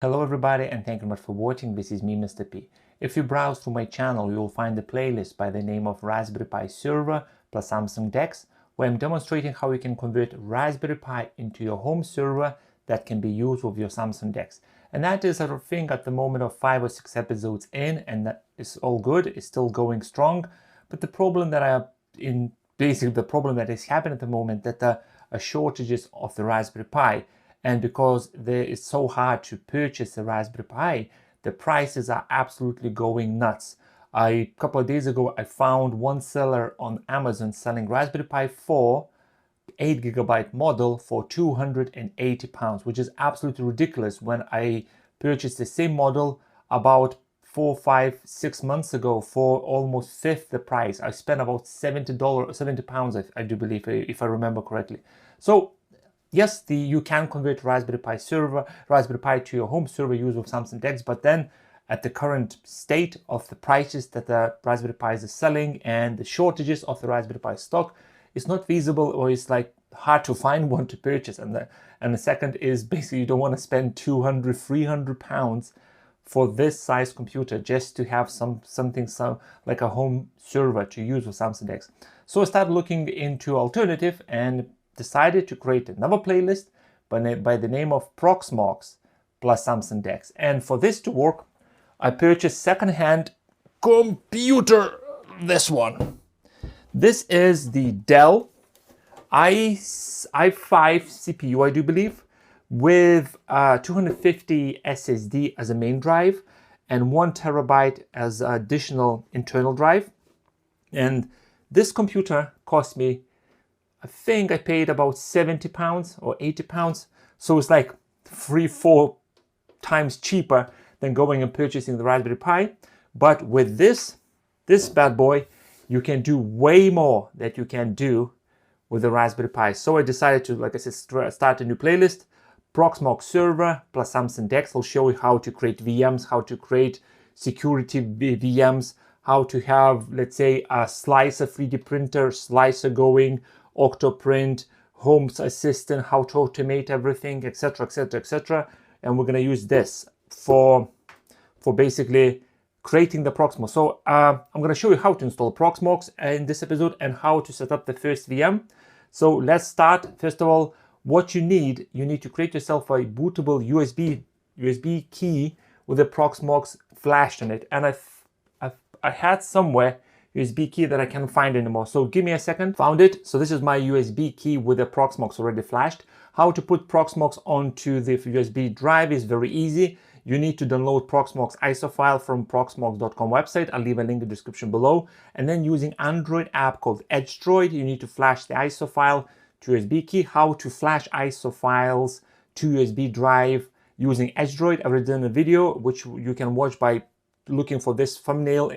Hello everybody and thank you very much for watching. This is me, Mr. P. If you browse through my channel, you will find a playlist by the name of Raspberry Pi server plus Samsung DeX, where I'm demonstrating how you can convert Raspberry Pi into your home server that can be used with your Samsung DeX. And that is, I think, at the moment of 5 or 6 episodes in, and that is all good. It's still going strong. But the problem that the problem that is happening at the moment, that there are shortages of the Raspberry Pi. And because it's so hard to purchase a Raspberry Pi, the prices are absolutely going nuts. A couple of days ago, I found one seller on Amazon selling Raspberry Pi 4 8GB model for £280, which is absolutely ridiculous. When I purchased the same model about 4, 5, 6 months ago for almost fifth the price, I spent about £70, I do believe, if I remember correctly. So yes, you can convert Raspberry Pi to your home server used with Samsung DeX, but then at the current state of the prices that the Raspberry Pis are selling and the shortages of the Raspberry Pi stock, it's not feasible, or it's like hard to find one to purchase. And the second is basically you don't want to spend £200-300 for this size computer just to have something like a home server to use with Samsung DeX. So I started looking into alternative and decided to create another playlist by the name of Proxmox plus Samsung DeX. And for this to work, I purchased second-hand computer, this one. This is the Dell i5 CPU, I do believe, with 250 SSD as a main drive and 1 terabyte as additional internal drive. And this computer cost me, I think I paid about £70 or £80. So it's like 3-4 times cheaper than going and purchasing the Raspberry Pi. But with this bad boy, you can do way more that you can do with the Raspberry Pi. So I decided to, like I said, start a new playlist, Proxmox server plus Samsung DeX. I'll show you how to create VMs, how to create security VMs, how to have, let's say, a slicer 3D printer, slicer going, Octoprint, Home Assistant, how to automate everything, etc., etc., etc. And we're going to use this for basically creating the Proxmox. So I'm going to show you how to install Proxmox in this episode and how to set up the first VM. So let's start. First of all, what you need to create yourself a bootable USB key with a Proxmox flashed on it. And I had somewhere USB key that I can't find anymore. So give me a second. Found it. So this is my USB key with a Proxmox already flashed. How to put Proxmox onto the USB drive is very easy. You need to download Proxmox ISO file from proxmox.com website. I'll leave a link in the description below. And then using Android app called EdgeDroid, you need to flash the ISO file to USB key. How to flash ISO files to USB drive using EdgeDroid. I've already done a video which you can watch by looking for this thumbnail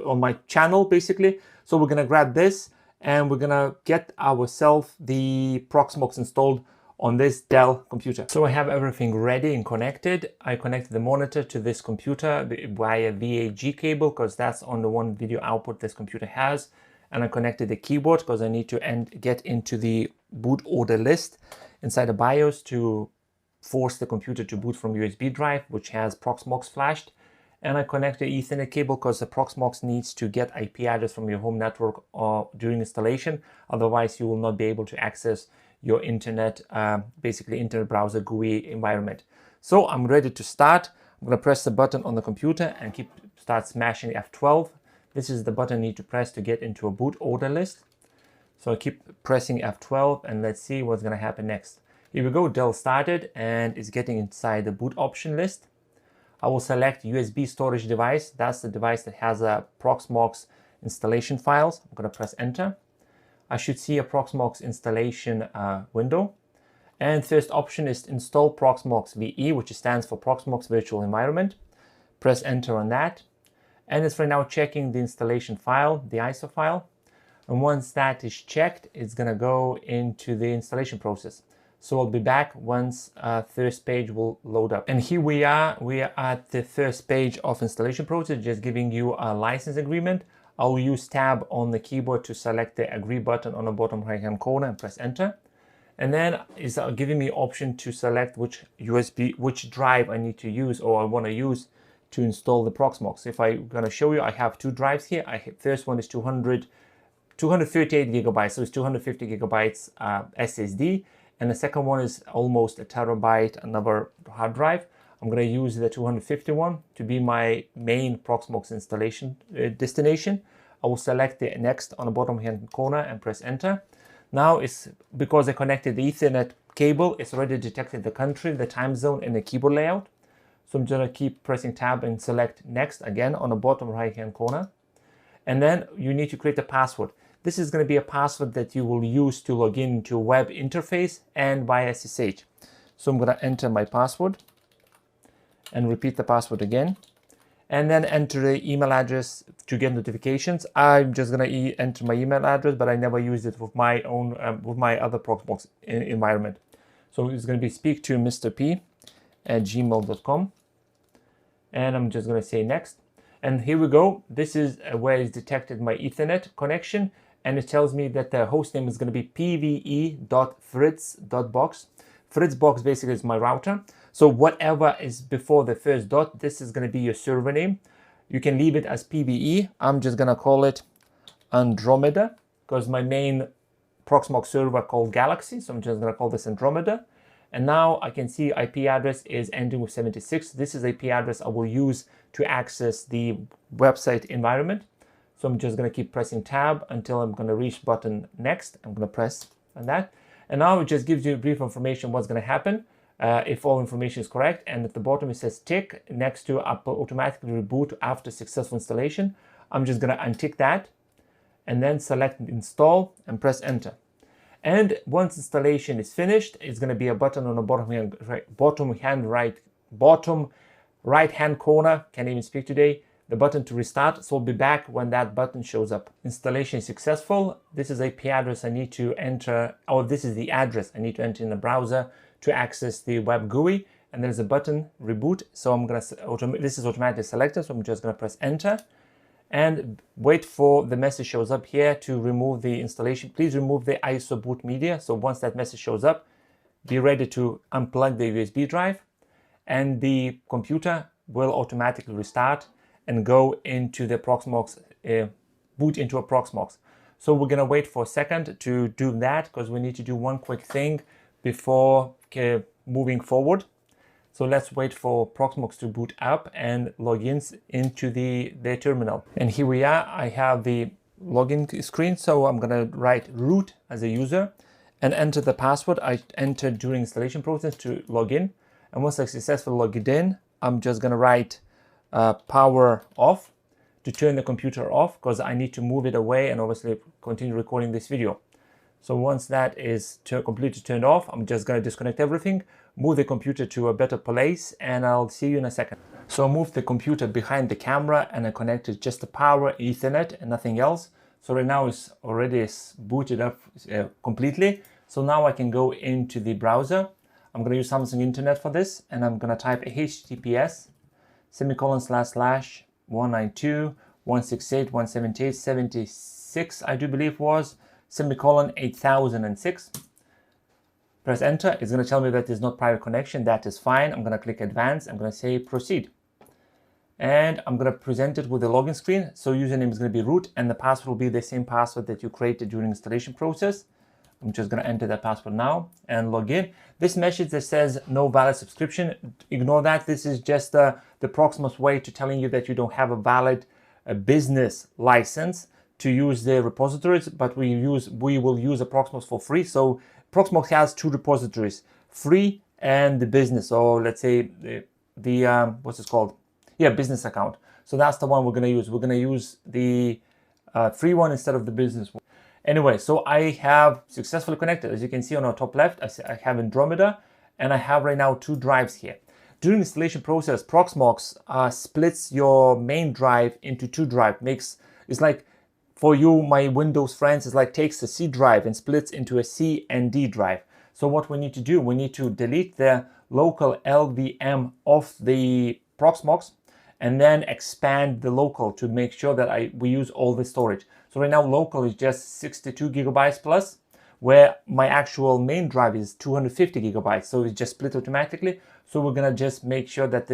on my channel, basically. So we're gonna grab this and we're gonna get ourselves the Proxmox installed on this Dell computer. So I have everything ready and connected. I connected the monitor to this computer via VAG cable because that's on the one video output this computer has. And I connected the keyboard because I need to get into the boot order list inside the BIOS to force the computer to boot from USB drive, which has Proxmox flashed. And I connected Ethernet cable because the Proxmox needs to get IP address from your home network during installation. Otherwise, you will not be able to access your internet, basically internet browser GUI environment. So I'm ready to start. I'm going to press the button on the computer and start smashing F12. This is the button I need to press to get into a boot order list. So I keep pressing F12 and let's see what's going to happen next. Here we go. Dell started and it's getting inside the boot option list. I will select USB storage device. That's the device that has a Proxmox installation files. I'm going to press enter. I should see a Proxmox installation window. And first option is install Proxmox VE, which stands for Proxmox Virtual Environment. Press enter on that. And it's right now checking the installation file, the ISO file. And once that is checked, it's going to go into the installation process. So I'll be back once first page will load up. And here we are at the first page of installation process, just giving you a license agreement. I'll use tab on the keyboard to select the agree button on the bottom right hand corner and press enter. And then it's giving me option to select which drive I need to use or I want to use to install the Proxmox. If I'm going to show you, I have two drives here. First one is 238 gigabytes, so it's 250 gigabytes SSD, and the second one is almost a terabyte, another hard drive. I'm going to use the 251 to be my main Proxmox installation destination. I will select the next on the bottom hand corner and press enter. Now it's because I connected the Ethernet cable, it's already detected the country, the time zone, and the keyboard layout. So I'm going to keep pressing tab and select next again on the bottom right hand corner. And then you need to create a password. This is going to be a password that you will use to log into a web interface and via SSH. So I'm going to enter my password and repeat the password again. And then enter the email address to get notifications. I'm just going to enter my email address, but I never use it with my own, with my other Proxmox environment. So it's going to be speak2mrp@gmail.com. And I'm just going to say next. And here we go. This is where it's detected my Ethernet connection. And it tells me that the host name is going to be pve.fritz.box. Fritzbox basically is my router. So whatever is before the first dot, this is going to be your server name. You can leave it as PVE. I'm just going to call it Andromeda because my main Proxmox server called Galaxy. So I'm just going to call this Andromeda. And now I can see IP address is ending with 76. This is IP address I will use to access the website environment. So I'm just going to keep pressing tab until I'm going to reach button next. I'm going to press on that. And now it just gives you brief information what's going to happen if all information is correct. And at the bottom it says tick next to automatically reboot after successful installation. I'm just going to untick that and then select install and press enter. And once installation is finished, it's going to be a button on the bottom right hand corner. Can't even speak today. The button to restart. So we'll be back when that button shows up. Installation is successful. This is IP address I need to enter, or this is the address I need to enter in the browser to access the web GUI. And there's a button reboot. So I'm going to, this is automatically selected. So I'm just going to press enter and wait for the message shows up here to remove the installation. Please remove the ISO boot media. So once that message shows up, be ready to unplug the USB drive and the computer will automatically restart and go into the Proxmox, boot into a Proxmox. So we're gonna wait for a second to do that because we need to do one quick thing before moving forward. So let's wait for Proxmox to boot up and logins into the terminal. And here we are, I have the login screen. So I'm gonna write root as a user and enter the password I entered during installation process to log in. And once I successfully logged in, I'm just gonna write power off to turn the computer off because I need to move it away and obviously continue recording this video. So once that is completely turned off, I'm just going to disconnect everything, move the computer to a better place, and I'll see you in a second. So I moved the computer behind the camera and I connected just the power, Ethernet, and nothing else. So right now it's already booted up completely. So now I can go into the browser. I'm going to use Samsung Internet for this, and I'm going to type https://192.168.178.76, I do believe was, /8006. Press enter. It's going to tell me that there's not private connection. That is fine. I'm going to click advanced. I'm going to say proceed. And I'm going to present it with the login screen. So username is going to be root and the password will be the same password that you created during installation process. I'm just going to enter that password now and log in. This message that says no valid subscription, ignore that. This is just the Proxmox way to telling you that you don't have a valid business license to use the repositories, but we will use a Proxmox for free. So Proxmox has two repositories, free and the business, or let's say the what's it called? Yeah, business account. So that's the one we're going to use. We're going to use the free one instead of the business one. Anyway, so I have successfully connected. As you can see on our top left, I have Andromeda, and I have right now two drives here. During the installation process, Proxmox splits your main drive into two drives. It's like, for you, my Windows friends, it's like takes a C drive and splits into a C and D drive. So what we need to do, we need to delete the local LVM of the Proxmox and then expand the local to make sure that we use all the storage. So right now local is just 62 gigabytes plus. where my actual main drive is 250 gigabytes. So it just split automatically. So we're gonna just make sure that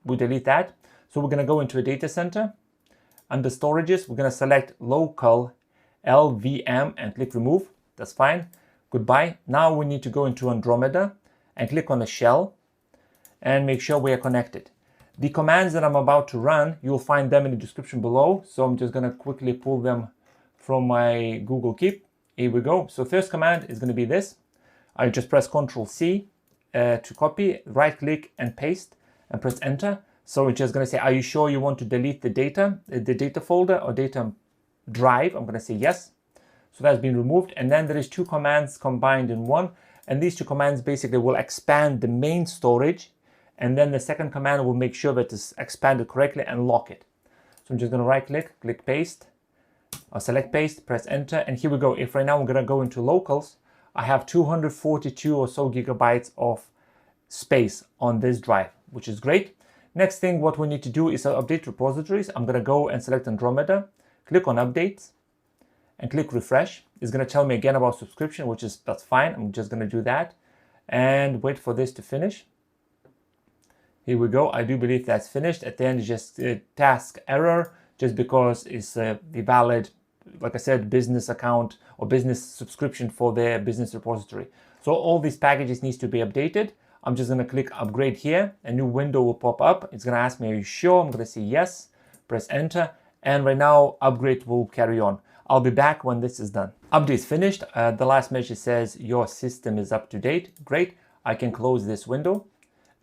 we delete that. So we're gonna go into a data center. Under storages, we're gonna select local LVM and click remove. That's fine. Goodbye. Now we need to go into Andromeda and click on the shell and make sure we are connected. The commands that I'm about to run, you'll find them in the description below. So I'm just gonna quickly pull them from my Google Keep. Here we go. So first command is gonna be this. I just press Ctrl+C to copy, right click and paste and press enter. So it's just gonna say, are you sure you want to delete the data folder or data drive? I'm gonna say yes. So that's been removed. And then there is two commands combined in one. And these two commands basically will expand the main storage. And then the second command will make sure that it's expanded correctly and lock it. So I'm just gonna right click, click paste, or select paste, press enter. And here we go. If right now I'm gonna go into locals, I have 242 or so gigabytes of space on this drive, which is great. Next thing, what we need to do is update repositories. I'm gonna go and select Andromeda, click on updates, and click refresh. It's gonna tell me again about subscription, that's fine. I'm just gonna do that and wait for this to finish. Here we go. I do believe that's finished. At the end, it's just a task error, just because it's the valid, like I said, business account or business subscription for their business repository. So all these packages needs to be updated. I'm just gonna click upgrade here. A new window will pop up. It's gonna ask me, are you sure? I'm gonna say yes, press enter. And right now, upgrade will carry on. I'll be back when this is done. Update finished. The last message says your system is up to date. Great. I can close this window.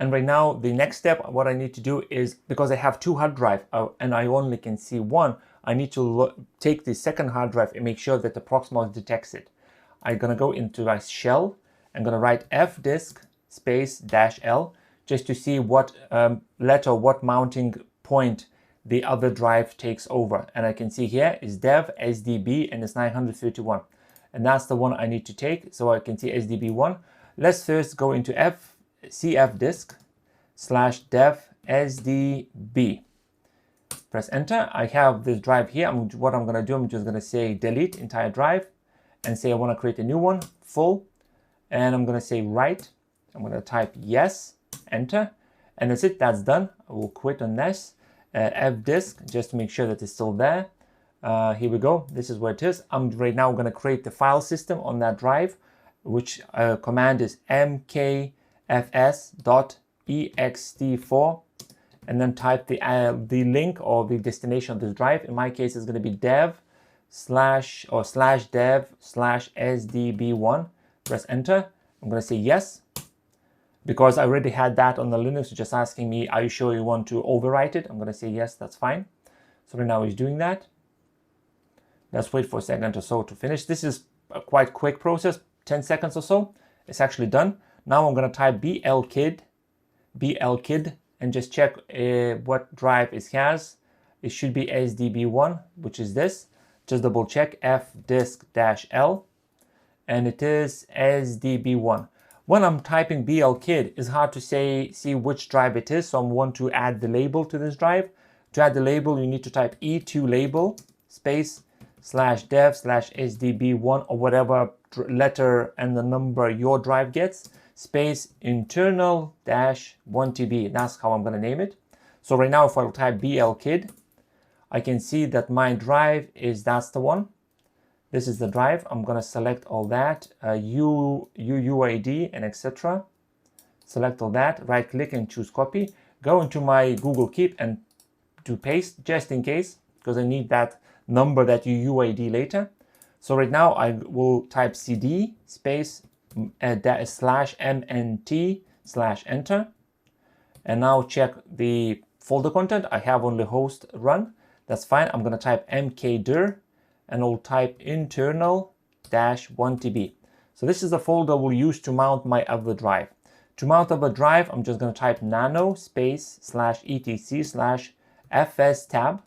And right now, the next step, what I need to do is, because I have two hard drives and I only can see one, I need to take the second hard drive and make sure that the Proxmox detects it. I'm gonna go into my shell. I'm gonna write fdisk space -L just to see what letter, what mounting point the other drive takes over. And I can see here is dev SDB and it's 931. And that's the one I need to take. So I can see SDB1. Let's first go into cfdisk /dev SDB. Press enter. I have this drive here. What I'm gonna do, I'm just gonna say delete entire drive and say I wanna create a new one, full. And I'm gonna say write. I'm gonna type yes, enter. And that's it, that's done. I will quit on this. fdisk, just to make sure that it's still there. Here we go. This is where it is. I'm right now going to create the file system on that drive, which command is mkfs.ext4, and then type the link or the destination of this drive. In my case, it's going to be dev /dev/sdb1. Press enter. I'm going to say yes. Because I already had that on the Linux, just asking me, are you sure you want to overwrite it? I'm going to say yes, that's fine. So right now he's doing that. Let's wait for a second or so to finish. This is a quite quick process, 10 seconds or so. It's actually done. Now I'm going to type blkid, and just check what drive it has. It should be SDB1, which is this. Just double check fdisk-L, and it is SDB1. When I'm typing blkid, it's hard to see which drive it is, so I want to add the label to this drive. To add the label, you need to type e2 label space /dev/sdb1 or whatever letter and the number your drive gets, space internal-1tb. That's how I'm going to name it. So right now, if I type blkid, I can see that my drive that's the one. This is the drive. I'm going to select all that, UUID and etc. Select all that, right click and choose copy. Go into my Google Keep and do paste just in case, because I need that number, that UUID later. So right now I will type cd space /mnt/enter. And now check the folder content. I have only host run. That's fine. I'm going to type mkdir. And I'll type internal-1tb. So this is the folder we'll use to mount my other drive. To mount other drive, I'm just going to type nano space /etc/fs tab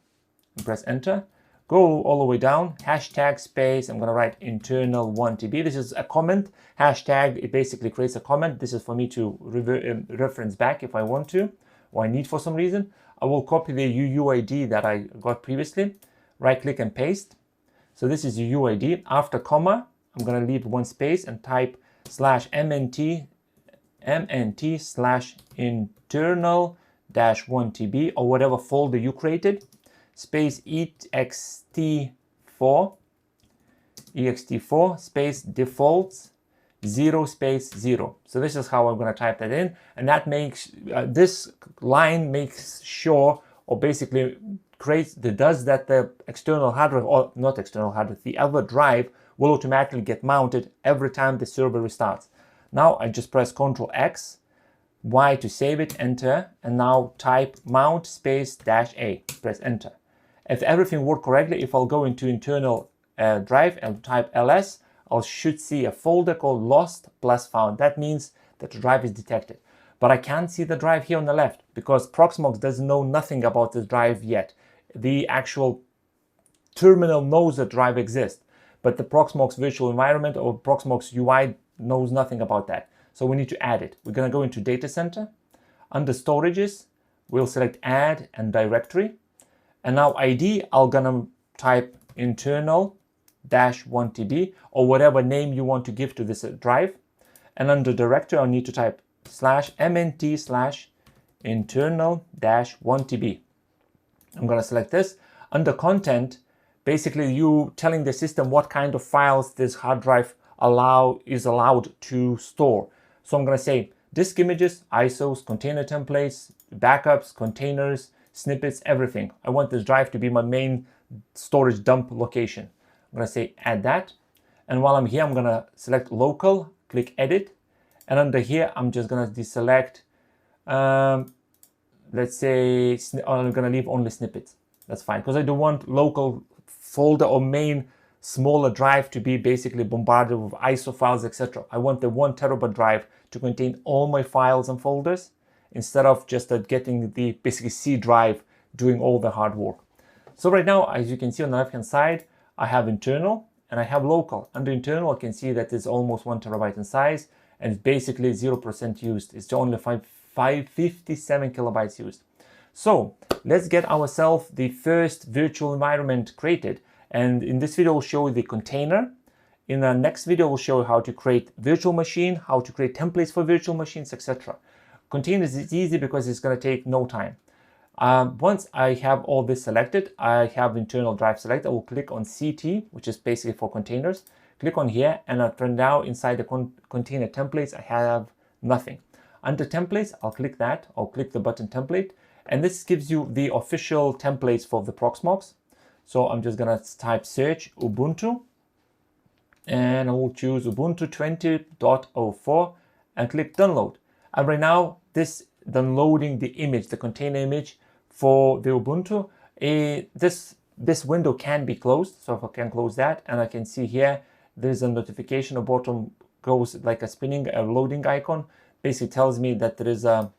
and press enter. Go all the way down, hashtag space, I'm going to write internal-1tb. This is a comment. Hashtag, it basically creates a comment. This is for me to reference back if I want to, or I need for some reason. I will copy the UUID that I got previously. Right click and paste. So this is UUID. After comma, I'm going to leave one space and type /mnt /internal-1tb or whatever folder you created, space ext4 space defaults 0 space 0. So this is how I'm going to type that in, and that makes this line makes sure, or basically does that the external hard drive, or not external hard drive, the other drive will automatically get mounted every time the server restarts. Now I just press Ctrl X, Y to save it, enter, and now type mount space -A, press enter. If everything worked correctly, if I'll go into internal drive and type ls, I should see a folder called lost plus found. That means that the drive is detected. But I can't see the drive here on the left because Proxmox doesn't know nothing about this drive yet. The actual terminal knows the drive exists, but the Proxmox virtual environment or Proxmox UI knows nothing about that. So we need to add it. We're going to go into data center. Under storages, we'll select add and directory. And now ID, I'm going to type internal-1tb or whatever name you want to give to this drive. And under directory, I'll need to type /mnt/internal-1tb. I'm going to select this. Under content, basically you telling the system what kind of files this hard drive is allowed to store. So I'm going to say disk images, ISOs, container templates, backups, containers, snippets, everything. I want this drive to be my main storage dump location. I'm going to say add that. And while I'm here, I'm going to select local, click edit. And under here, I'm just going to deselect, let's say, I'm going to leave only snippets. That's fine, because I don't want local folder or main smaller drive to be basically bombarded with ISO files, etc. I want the 1 terabyte drive to contain all my files and folders instead of just getting the basically C drive doing all the hard work. So right now, as you can see on the left hand side, I have internal and I have local. Under internal, I can see that it's almost 1 terabyte in size and it's basically 0% used. It's only 557 kilobytes used. So let's get ourselves the first virtual environment created. And in this video, we'll show you the container. In the next video, we'll show you how to create virtual machine, how to create templates for virtual machines, etc. Containers is easy because it's going to take no time. Once I have all this selected, I have internal drive selected. I will click on CT, which is basically for containers. Click on here, and for now, inside the container templates, I have nothing. Under templates, I'll click that. I'll click the button template, and this gives you the official templates for the Proxmox. So I'm just gonna type search Ubuntu, and I will choose Ubuntu 20.04 and click download. And right now, this downloading the image, the container image for the Ubuntu. This window can be closed, so if I can close that, and I can see here there's a notification at the bottom, goes like a spinning, a loading icon, basically tells me that there is a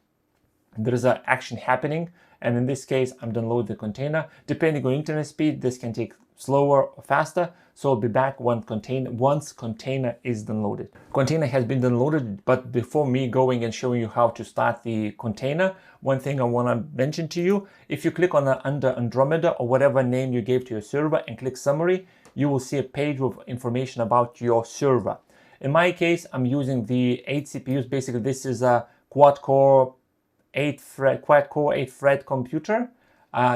action happening. And in this case, I'm downloading the container. Depending on internet speed, this can take slower or faster. So I'll be back once container is downloaded. Container has been downloaded, but before me going and showing you how to start the container, one thing I want to mention to you, if you click on under Andromeda or whatever name you gave to your server and click summary, you will see a page with information about your server. In my case, I'm using the 8 CPUs. Basically, this is a quad-core 8-thread computer.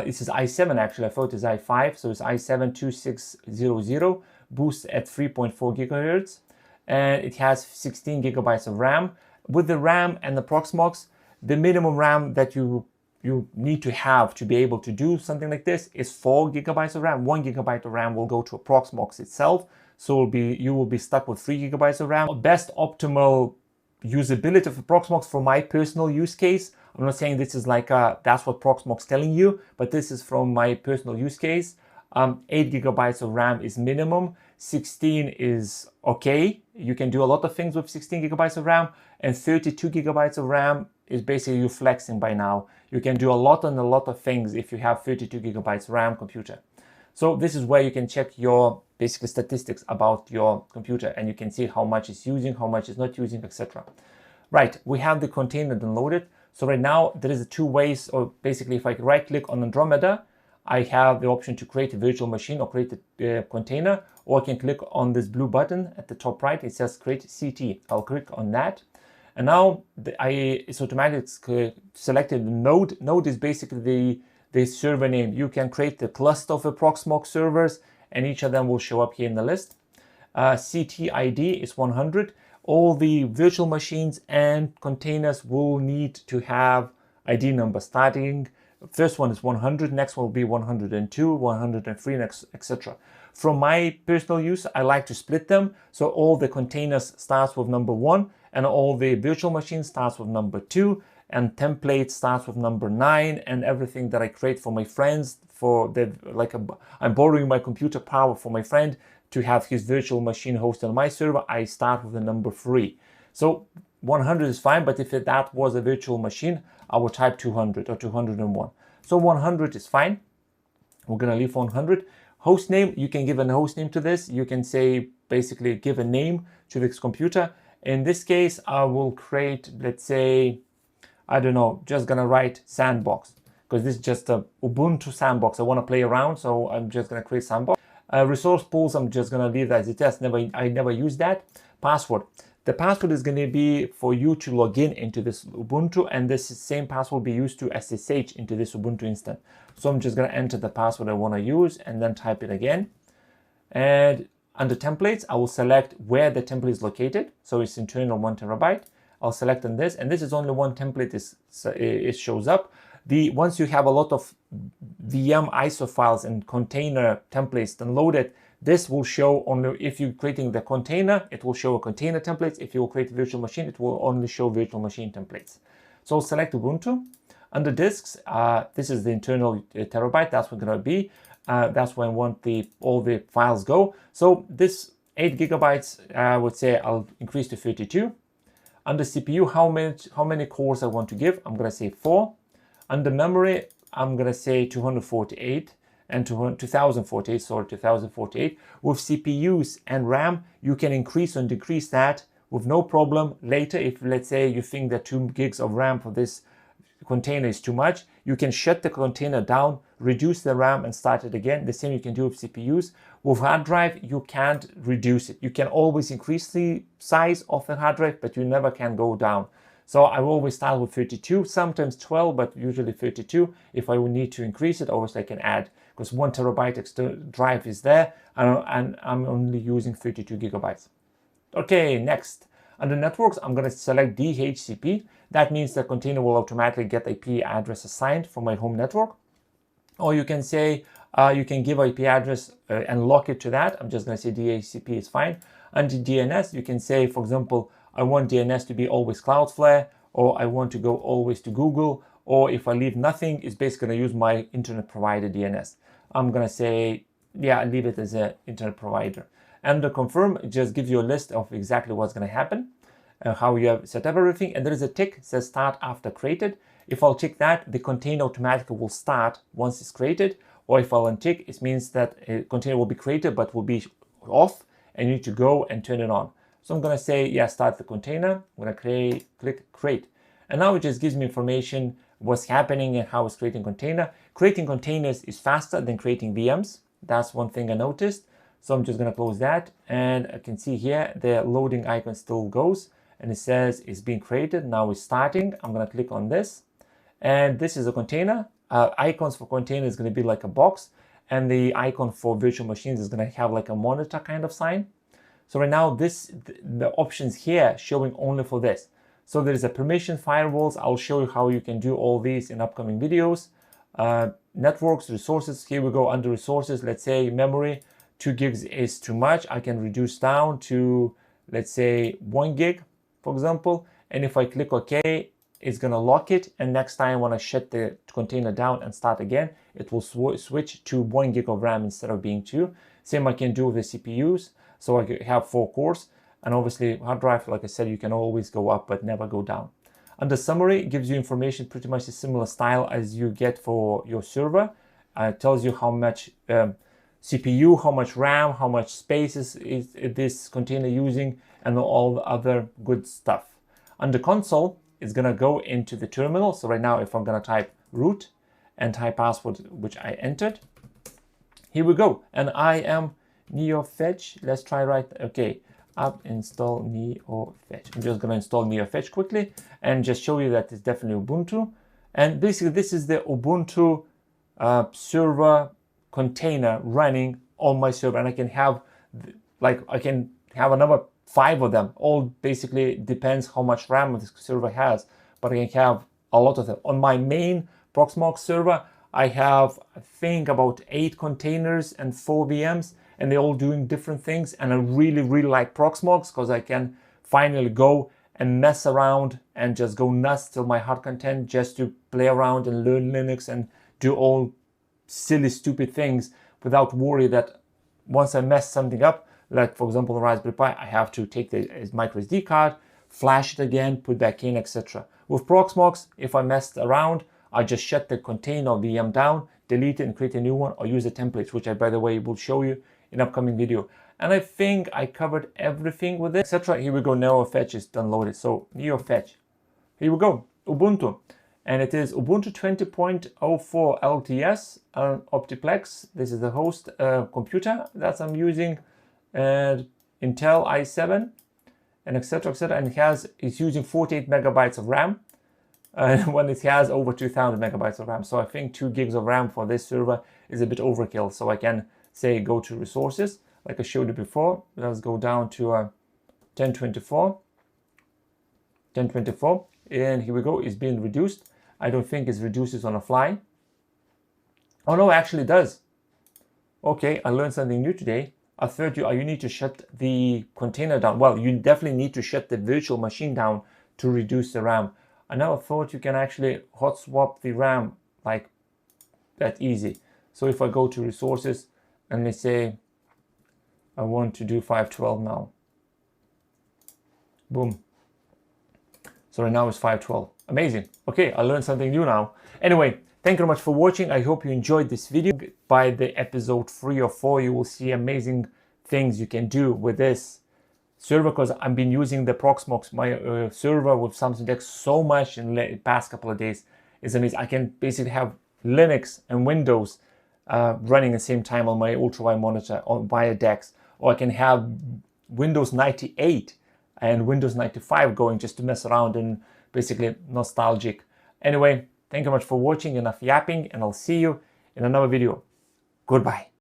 This is i7 actually. I thought it's i5, so it's i7-2600, boost at 3.4 gigahertz, and it has 16 gigabytes of RAM. With the RAM and the Proxmox, the minimum RAM that you need to have to be able to do something like this is 4 gigabytes of RAM. 1 gigabyte of RAM will go to a Proxmox itself, so you will be stuck with 3 gigabytes of RAM. Best optimal usability for Proxmox for my personal use case. I'm not saying this is like that's what Proxmox telling you, but this is from my personal use case. 8 gigabytes of RAM is minimum. 16 is okay. You can do a lot of things with 16 gigabytes of RAM, and 32 gigabytes of RAM is basically you flexing by now. You can do a lot of things if you have 32 gigabytes RAM computer. So this is where you can check your basically statistics about your computer, and you can see how much it's using, how much it's not using, etc. Right, we have the container downloaded. So right now there is two ways, or basically if I right click on Andromeda, I have the option to create a virtual machine or create a container, or I can click on this blue button at the top right. It says create CT. I'll click on that. And now it's automatically selected the node. Node is basically the server name. You can create the cluster of the Proxmox servers, and each of them will show up here in the list. CT ID is 100. All the virtual machines and containers will need to have ID number starting. First one is 100, next one will be 102, 103, etc. From my personal use, I like to split them. So all the containers starts with number 1, and all the virtual machines starts with number 2, and template starts with number 9, and everything that I create for my friends, I'm borrowing my computer power for my friend to have his virtual machine hosted on my server, I start with the number 3. So 100 is fine, but if that was a virtual machine, I would type 200 or 201. So 100 is fine. We're gonna leave 100. Host name, you can give a host name to this. You can say, basically give a name to this computer. In this case, I will create, let's say, I don't know, just gonna write sandbox, because this is just a Ubuntu sandbox. I wanna play around, so I'm just gonna create sandbox. Resource pools, I'm just gonna leave that as it is. I never use that. Password. The password is going to be for you to log in into this Ubuntu, and this same password will be used to SSH into this Ubuntu instance. So I'm just going to enter the password I want to use and then type it again. And under templates, I will select where the template is located. So it's internal 1 terabyte. I'll select on this, and this is only one template it shows up. Once you have a lot of VM ISO files and container templates downloaded, this will show only if you're creating the container, it will show a container templates. If you will create a virtual machine, it will only show virtual machine templates. So select Ubuntu. Under disks, this is the internal terabyte. That's what it's going to be. That's where I want all the files go. So this 8 gigabytes, I would say I'll increase to 32. Under CPU, how many cores I want to give, I'm going to say 4. Under memory, I'm going to say 248. And 2048, sorry, 2048. With CPUs and RAM, you can increase and decrease that with no problem. Later, if let's say you think that 2 gigs of RAM for this container is too much, you can shut the container down, reduce the RAM and start it again. The same you can do with CPUs. With hard drive, you can't reduce it. You can always increase the size of the hard drive, but you never can go down. So I will always start with 32, sometimes 12, but usually 32. If I would need to increase it, obviously I can add, because 1 terabyte external drive is there, and I'm only using 32 gigabytes. Okay, next. Under networks, I'm going to select Dhcp. That means the container will automatically get IP address assigned from my home network. Or you can say, you can give IP address and lock it to that. I'm just going to say Dhcp is fine. Under DNS, you can say, for example, I want DNS to be always Cloudflare, or I want to go always to Google, or if I leave nothing, it's basically going to use my internet provider DNS. I'm going to say, yeah, leave it as an internet provider. Under confirm, it just gives you a list of exactly what's going to happen, how you have set up everything. And there is a tick that says start after created. If I'll tick that, the container automatically will start once it's created. Or if I'll untick, it means that a container will be created but will be off, and you need to go and turn it on. So I'm going to say, yeah, start the container. I'm going to click create. And now it just gives me information, what's happening and how it's creating container. Creating containers is faster than creating VMs. That's one thing I noticed. So I'm just going to close that. And I can see here, the loading icon still goes. And it says it's being created. Now it's starting. I'm going to click on this. And this is a container. Icons for container is going to be like a box. And the icon for virtual machines is going to have like a monitor kind of sign. So right now, the options here showing only for this. So there is a permission firewalls. I'll show you how you can do all these in upcoming videos. Networks, resources. Here we go under resources. Let's say memory, 2 gigs is too much. I can reduce down to, let's say, 1 gig, for example. And if I click OK, it's going to lock it. And next time when I shut the container down and start again, it will switch to 1 gig of RAM instead of being 2. Same I can do with the CPUs. So I have 4 cores, and obviously hard drive, like I said, you can always go up but never go down. Under summary, it gives you information pretty much a similar style as you get for your server. It tells you how much CPU, how much RAM, how much space is this container using, and all the other good stuff. Under console, it's going to go into the terminal. So right now, if I'm going to type root, and type password, which I entered. Here we go. And I am NeoFetch. Let's try right. Okay. Up install NeoFetch. I'm just going to install NeoFetch quickly and just show you that it's definitely Ubuntu. And basically, this is the Ubuntu server container running on my server, and I can have another 5 of them. All basically depends how much RAM this server has, but I can have a lot of them. On my main Proxmox server, I have, I think, about 8 containers and 4 VMs, and they're all doing different things. And I really, really like Proxmox because I can finally go and mess around and just go nuts till my heart content, just to play around and learn Linux and do all silly, stupid things without worry that once I mess something up, like for example the Raspberry Pi, I have to take the micro SD card, flash it again, put back in, etc. With Proxmox, if I messed around, I just shut the container or VM down, delete it and create a new one, or use a template, which I, by the way, will show you in upcoming video. And I think I covered everything with it, etc. Here we go. NeoFetch is downloaded. So NeoFetch, here we go. Ubuntu, and it is Ubuntu 20.04 LTS Optiplex. This is the host computer that I'm using, Intel i7, and etc. etc. And it's using 48 megabytes of RAM. When it has over 2000 megabytes of RAM. So I think 2 gigs of RAM for this server is a bit overkill. So I can say go to resources, like I showed you before. Let's go down to 1024, and here we go. It's being reduced. I don't think it reduces on the fly. Oh no, actually it does. Okay, I learned something new today. I thought you need to shut the container down. Well, you definitely need to shut the virtual machine down to reduce the RAM. I never thought you can actually hot swap the RAM like that easy. So if I go to resources and let's say I want to do 512 now. Boom. So right now it's 512. Amazing. Okay, I learned something new now. Anyway, thank you very much for watching. I hope you enjoyed this video. By the episode 3 or 4, you will see amazing things you can do with this server, because I've been using the Proxmox, my server with Samsung DeX so much in the past couple of days. It's amazing. I can basically have Linux and Windows running at the same time on my ultrawide monitor via DeX, or I can have Windows 98 and Windows 95 going just to mess around and basically nostalgic. Anyway, thank you very much for watching. Enough yapping, and I'll see you in another video. Goodbye.